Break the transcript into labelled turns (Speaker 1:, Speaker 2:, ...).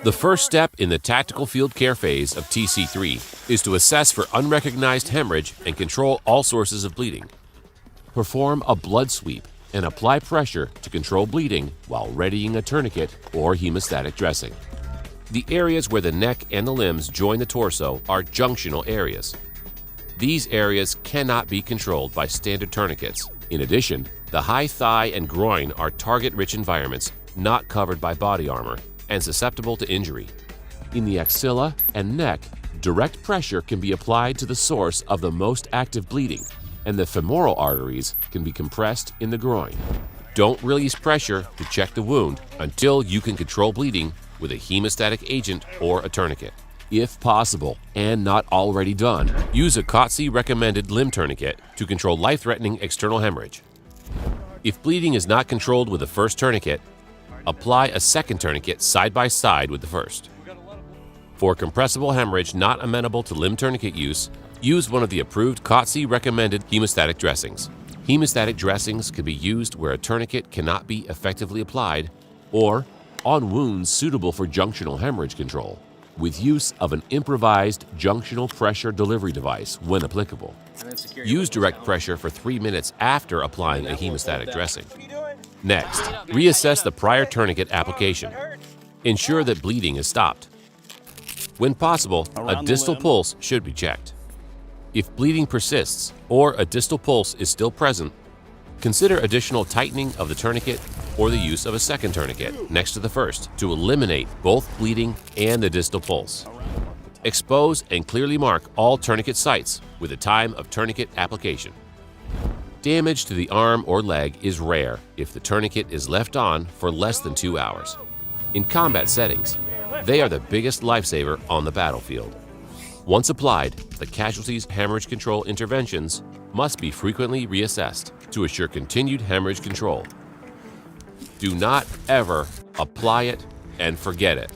Speaker 1: The first step in the tactical field care phase of TC3 is to assess for unrecognized hemorrhage and control all sources of bleeding. Perform a blood sweep and apply pressure to control bleeding while readying a tourniquet or hemostatic dressing. The areas where the neck and the limbs join the torso are junctional areas. These areas cannot be controlled by standard tourniquets. In addition, the high thigh and groin are target-rich environments not covered by body armor and susceptible to injury. In the axilla and neck, direct pressure can be applied to the source of the most active bleeding, and the femoral arteries can be compressed in the groin. Don't release pressure to check the wound until you can control bleeding with a hemostatic agent or a tourniquet. If possible, and not already done, use a COTC recommended limb tourniquet to control life-threatening external hemorrhage. If bleeding is not controlled with the first tourniquet, apply a second tourniquet side by side with the first. For compressible hemorrhage not amenable to limb tourniquet use one of the approved COTC recommended hemostatic dressings. Hemostatic dressings can be used where a tourniquet cannot be effectively applied or on wounds suitable for junctional hemorrhage control, with use of an improvised junctional pressure delivery device when applicable. Use direct pressure for 3 minutes after applying a hemostatic dressing. Next, reassess the prior tourniquet application. Ensure that bleeding is stopped. When possible, a distal pulse should be checked. If bleeding persists or a distal pulse is still present, consider additional tightening of the tourniquet or the use of a second tourniquet next to the first to eliminate both bleeding and the distal pulse. Expose and clearly mark all tourniquet sites with the time of tourniquet application. Damage to the arm or leg is rare if the tourniquet is left on for less than 2 hours. In combat settings, they are the biggest lifesaver on the battlefield. Once applied, the casualty's hemorrhage control interventions must be frequently reassessed to assure continued hemorrhage control. Do not ever apply it and forget it.